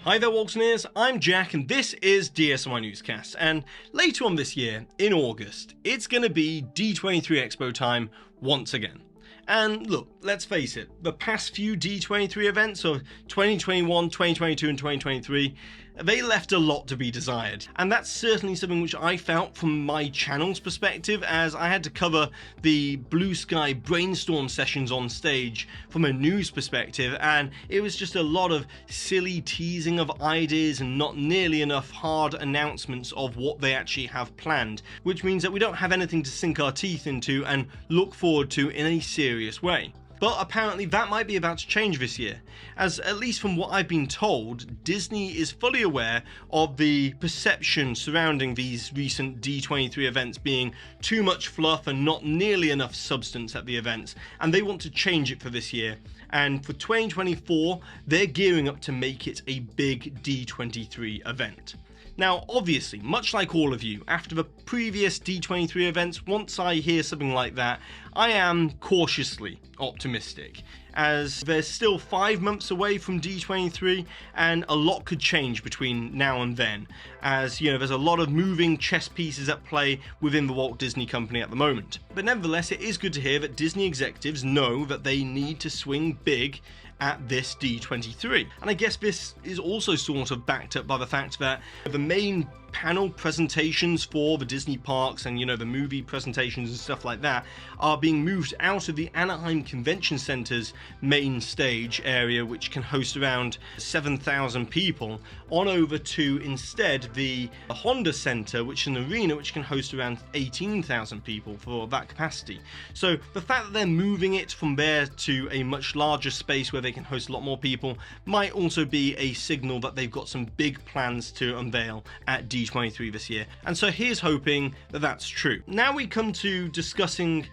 Hi there Waltineers, I'm Jack and this is DSNY Newscast, and later on this year, in August, it's going to be D23 Expo time once again. And look, let's face it, the past few D23 events of 2021, 2022 and 2023, they left a lot to be desired. And that's certainly something which I felt from my channel's perspective, as I had to cover the Blue Sky brainstorm sessions on stage from a news perspective, and it was just a lot of silly teasing of ideas and not nearly enough hard announcements of what they actually have planned, which means that we don't have anything to sink our teeth into and look forward to in a serious way. But apparently that might be about to change this year, as at least from what I've been told, Disney is fully aware of the perception surrounding these recent D23 events being too much fluff and not nearly enough substance at the events, and they want to change it for this year. And for 2024, they're gearing up to make it a big D23 event. Now, obviously, much like all of you, after the previous D23 events, once I hear something like that, I am cautiously optimistic, as there's still 5 months away from D23 and a lot could change between now and then, as you know, there's a lot of moving chess pieces at play within the Walt Disney Company at the moment. But nevertheless, it is good to hear that Disney executives know that they need to swing big at this D23. And I guess this is also sort of backed up by the fact that the main panel presentations for the Disney parks and, you know, the movie presentations and stuff like that are being moved out of the Anaheim Convention Center's main stage area, which can host around 7,000 people, on over to instead the Honda Center, which is an arena which can host around 18,000 people for that capacity. So the fact that they're moving it from there to a much larger space where they can host a lot more people might also be a signal that they've got some big plans to unveil at D23 this year, and so here's hoping that that's true. Now we come to discussing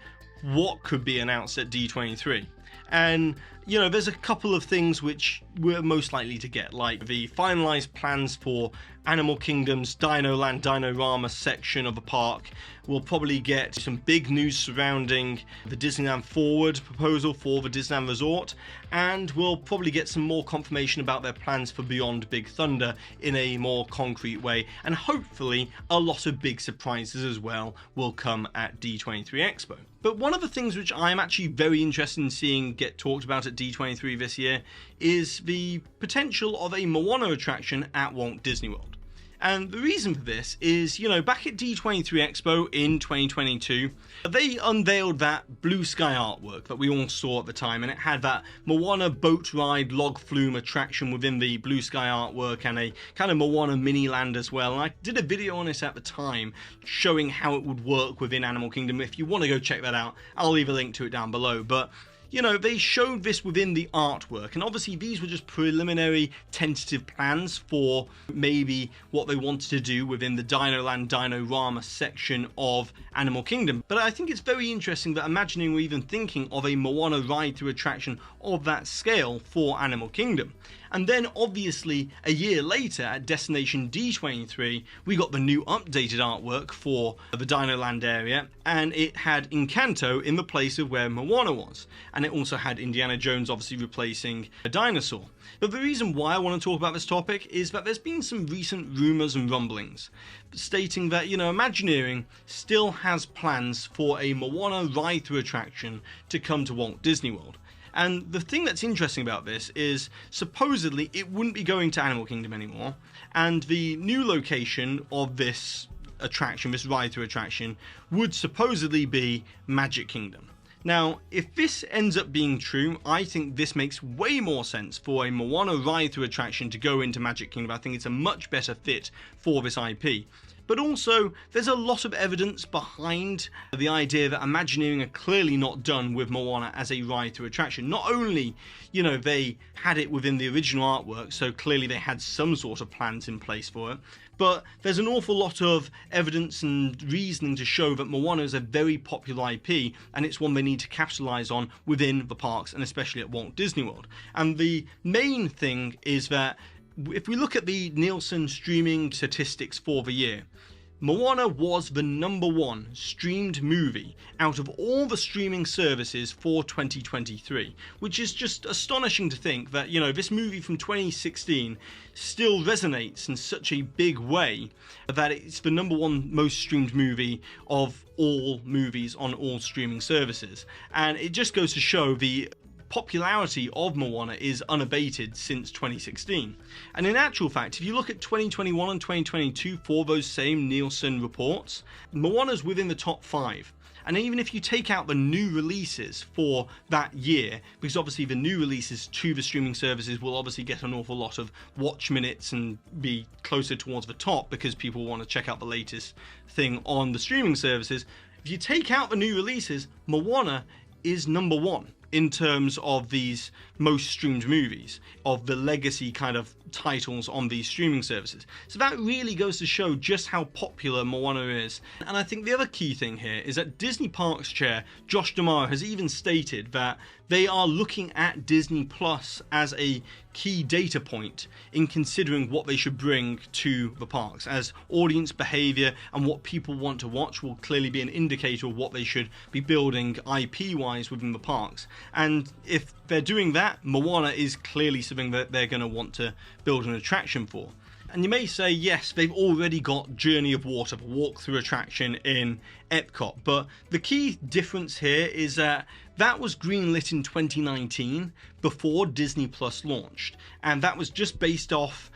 what could be announced at D23, and you know, there's a couple of things which we're most likely to get, like the finalized plans for Animal Kingdom's Dinoland Dinorama section of the park. We'll probably get some big news surrounding the Disneyland Forward proposal for the Disneyland Resort, and we'll probably get some more confirmation about their plans for Beyond Big Thunder in a more concrete way, and hopefully a lot of big surprises as well will come at D23 Expo. But one of the things which I'm actually very interested in seeing get talked about at D23 this year is the potential of a Moana attraction at Walt Disney World. And the reason for this is, you know, back at D23 Expo in 2022, they unveiled that Blue Sky artwork that we all saw at the time, and it had that Moana boat ride log flume attraction within the Blue Sky artwork and a kind of Moana mini land as well. And I did a video on this at the time showing how it would work within Animal Kingdom. If you want to go check that out, I'll leave a link to it down below. But you know, they showed this within the artwork, and obviously these were just preliminary tentative plans for maybe what they wanted to do within the Dinoland Dinorama section of Animal Kingdom. But I think it's very interesting that Imagineering were even thinking of a Moana Ride through attraction of that scale for Animal Kingdom. And then obviously a year later at Destination D23, we got the new updated artwork for the Dinoland area, and it had Encanto in the place of where Moana was. And it also had Indiana Jones obviously replacing a dinosaur. But the reason why I want to talk about this topic is that there's been some recent rumours and rumblings stating that, you know, Imagineering still has plans for a Moana ride through attraction to come to Walt Disney World. And the thing that's interesting about this is supposedly it wouldn't be going to Animal Kingdom anymore, and the new location of this attraction, this ride through attraction, would supposedly be Magic Kingdom. Now, if this ends up being true, I think this makes way more sense for a Moana ride through attraction to go into Magic Kingdom. I think it's a much better fit for this IP. But also, there's a lot of evidence behind the idea that Imagineering are clearly not done with Moana as a ride through attraction. Not only, you know, they had it within the original artwork, so clearly they had some sort of plans in place for it, but there's an awful lot of evidence and reasoning to show that Moana is a very popular IP, and it's one they need to capitalize on within the parks, and especially at Walt Disney World. And the main thing is that if we look at the Nielsen streaming statistics for the year, Moana was the #1 streamed movie out of all the streaming services for 2023, which is just astonishing to think that, this movie from 2016 still resonates in such a big way that it's the #1 most streamed movie of all movies on all streaming services. And it just goes to show the popularity of Moana is unabated since 2016. And in actual fact, if you look at 2021 and 2022 for those same Nielsen reports, Moana's within the top 5. And even if you take out the new releases for that year, because obviously the new releases to the streaming services will obviously get an awful lot of watch minutes and be closer towards the top because people want to check out the latest thing on the streaming services. If you take out the new releases, Moana is #1 in terms of these most streamed movies, of the legacy kind of titles on these streaming services. So that really goes to show just how popular Moana is. And I think the other key thing here is that Disney Parks chair Josh D'Amaro has even stated that they are looking at Disney Plus as a key data point in considering what they should bring to the parks, as audience behavior and what people want to watch will clearly be an indicator of what they should be building IP wise within the parks. And if they're doing that, Moana is clearly something that they're going to want to build an attraction for. And you may say, yes, they've already got Journey of Water, the walk-through attraction in Epcot, but the key difference here is that that was greenlit in 2019 before Disney Plus launched, and that was just based off,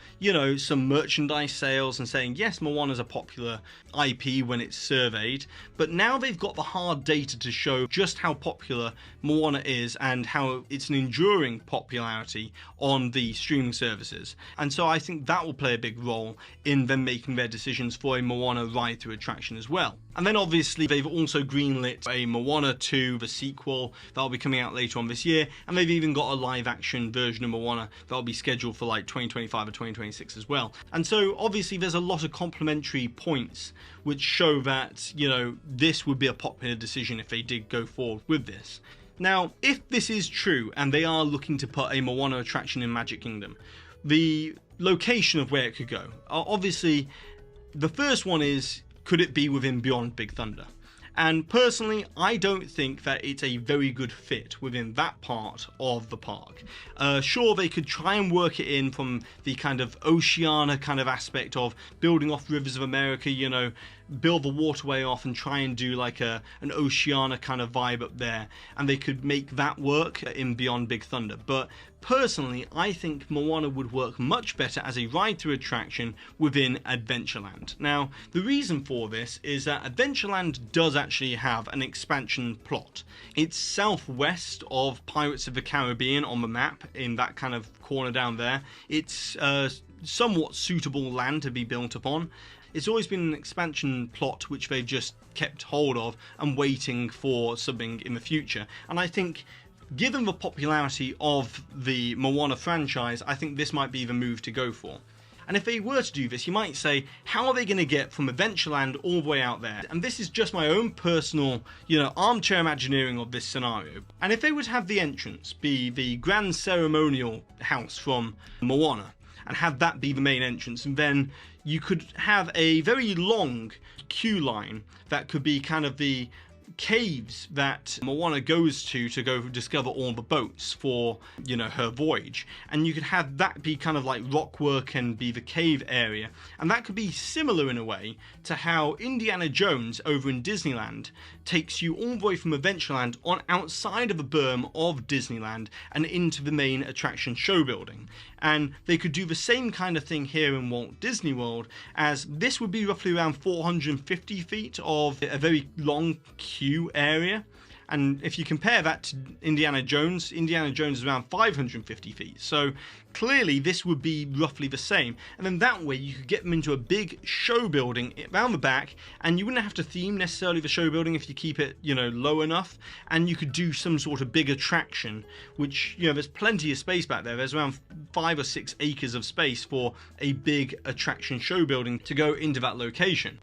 some merchandise sales and saying, yes, Moana's a popular IP when it's surveyed, but now they've got the hard data to show just how popular Moana is and how it's an enduring popularity on the streaming services. And so I think that will play a big role in them making their decisions for a Moana ride-through attraction as well. And then obviously they've also greenlit a Moana 2, the sequel, that'll be coming out later on this year, and they've even got a live action version of Moana that'll be scheduled for like 2025 or 2026 as well. And so obviously there's a lot of complementary points which show that, this would be a popular decision if they did go forward with this. Now, if this is true and they are looking to put a Moana attraction in Magic Kingdom, the location of where it could go, obviously the first one is, could it be within Beyond Big Thunder? And personally, I don't think that it's a very good fit within that part of the park. Sure, they could try and work it in from the kind of Oceania kind of aspect of building off Rivers of America, build the waterway off and try and do like an Oceania kind of vibe up there, and they could make that work in Beyond Big Thunder. But personally, I think Moana would work much better as a ride-through attraction within Adventureland. Now, the reason for this is that Adventureland does actually have an expansion plot. It's southwest of Pirates of the Caribbean on the map, in that kind of corner down there. It's somewhat suitable land to be built upon. It's always been an expansion plot which they've just kept hold of and waiting for something in the future. And I think, given the popularity of the Moana franchise, I think this might be the move to go for. And if they were to do this, you might say, how are they going to get from Adventureland all the way out there? And this is just my own personal, armchair Imagineering of this scenario. And if they would have the entrance be the grand ceremonial house from Moana, and have that be the main entrance, and then you could have a very long queue line that could be kind of the caves that Moana goes to go discover all the boats for, her voyage. And you could have that be kind of like rock work and be the cave area. And that could be similar in a way to how Indiana Jones over in Disneyland takes you all the way from Adventureland on outside of the berm of Disneyland and into the main attraction show building. And they could do the same kind of thing here in Walt Disney World, as this would be roughly around 450 feet of a very long queue area. And if you compare that to Indiana Jones is around 550 feet. So clearly this would be roughly the same. And then that way you could get them into a big show building around the back, and you wouldn't have to theme necessarily the show building if you keep it, low enough. And you could do some sort of big attraction, which, there's plenty of space back there. There's around 5 or 6 acres of space for a big attraction show building to go into that location.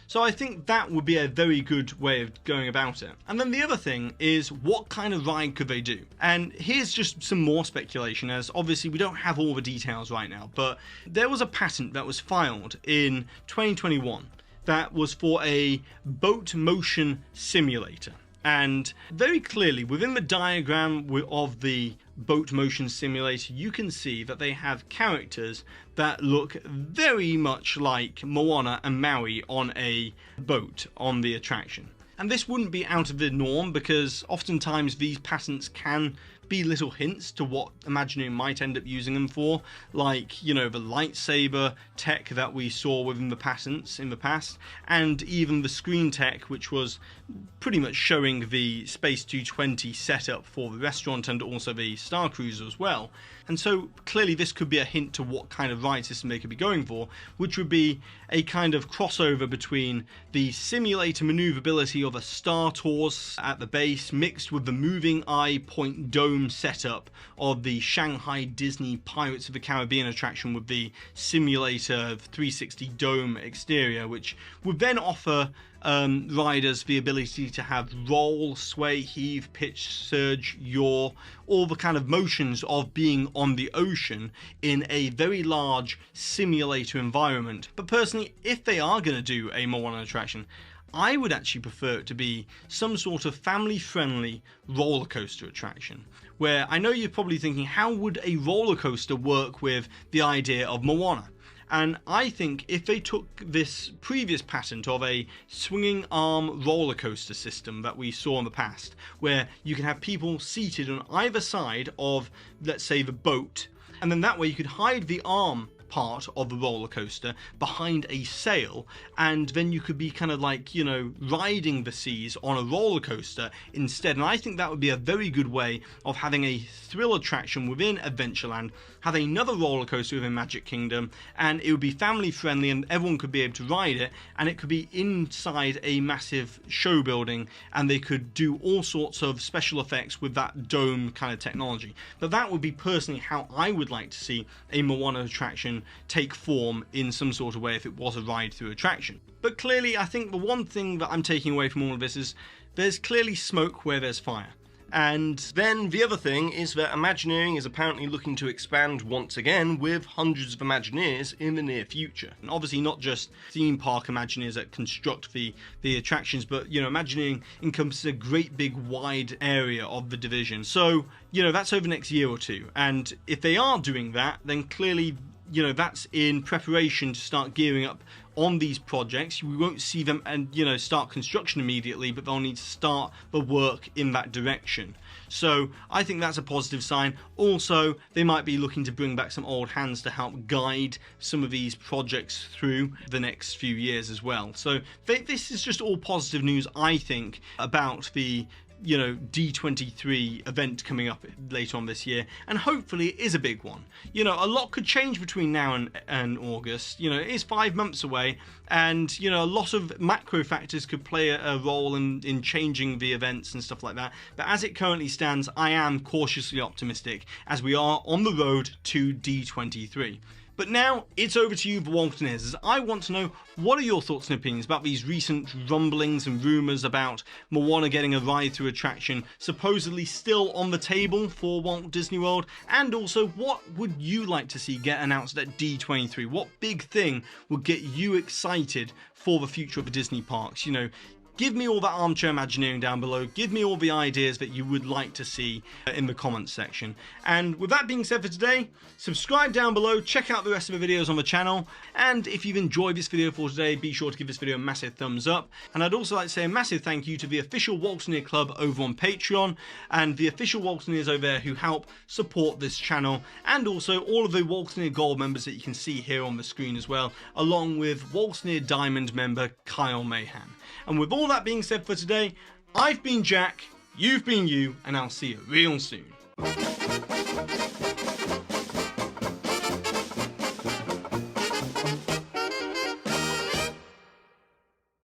So I think that would be a very good way of going about it. And then the other thing is, what kind of ride could they do? And here's just some more speculation, as obviously we don't have all the details right now, but there was a patent that was filed in 2021 that was for a boat motion simulator. And very clearly within the diagram of the boat motion simulator, you can see that they have characters that look very much like Moana and Maui on a boat on the attraction. And this wouldn't be out of the norm, because oftentimes these patents can be little hints to what Imagineering might end up using them for, like, you know, the lightsaber tech that we saw within the patents in the past, and even the screen tech, which was pretty much showing the Space 220 setup for the restaurant and also the Star Cruiser as well. And so clearly this could be a hint to what kind of ride system they could be going for, which would be a kind of crossover between the simulator maneuverability of a Star Tours at the base mixed with the moving eye point dome setup of the Shanghai Disney Pirates of the Caribbean attraction with the simulator 360 dome exterior, which would then offer riders the ability to have roll, sway, heave, pitch, surge, yaw, all the kind of motions of being on the ocean in a very large simulator environment. But personally, if they are going to do a Moana attraction, I would actually prefer it to be some sort of family-friendly roller coaster attraction, where I know you're probably thinking, how would a roller coaster work with the idea of Moana? And I think if they took this previous patent of a swinging arm roller coaster system that we saw in the past, where you can have people seated on either side of, let's say, the boat, and then that way you could hide the arm part of the roller coaster behind a sail, and then you could be kind of like, you know, riding the seas on a roller coaster instead. And I think that would be a very good way of having a thrill attraction within Adventureland, have another roller coaster within Magic Kingdom, and it would be family friendly and everyone could be able to ride it, and it could be inside a massive show building, and they could do all sorts of special effects with that dome kind of technology. But that would be personally how I would like to see a Moana attraction take form in some sort of way if it was a ride through attraction. But clearly I think the one thing that I'm taking away from all of this is there's clearly smoke where there's fire. And then the other thing is that Imagineering is apparently looking to expand once again with hundreds of Imagineers in the near future. And obviously not just theme park Imagineers that construct the attractions, but, you know, Imagineering encompasses a great big wide area of the division. So, you know, that's over the next year or two. And if they are doing that, then clearly, you know, that's in preparation to start gearing up on these projects. We won't see them and, you know, start construction immediately, but they'll need to start the work in that direction. So I think that's a positive sign. Also, they might be looking to bring back some old hands to help guide some of these projects through the next few years as well. So this is just all positive news, I think, about the, you know, D23 event coming up later on this year, and hopefully it is a big one. You know, a lot could change between now and August. You know, it is 5 months away, and, you know, a lot of macro factors could play a role in changing the events and stuff like that. But as it currently stands, I am cautiously optimistic as we are on the road to D23. But now it's over to you, the Waltineers, as I want to know, what are your thoughts and opinions about these recent rumblings and rumours about Moana getting a ride through attraction supposedly still on the table for Walt Disney World? And also, what would you like to see get announced at D23? What big thing would get you excited for the future of the Disney parks? You know, give me all that Armchair Imagineering down below. Give me all the ideas that you would like to see in the comments section. And with that being said for today, subscribe down below, check out the rest of the videos on the channel, and if you've enjoyed this video for today, be sure to give this video a massive thumbs up. And I'd also like to say a massive thank you to the official Waltineer Club over on Patreon, and the official Waltineers over there who help support this channel, and also all of the Waltineer Gold members that you can see here on the screen as well, along with Waltineer Diamond member Kyle Mahan. And with all that being said for today, I've been Jack, you've been you, and I'll see you real soon.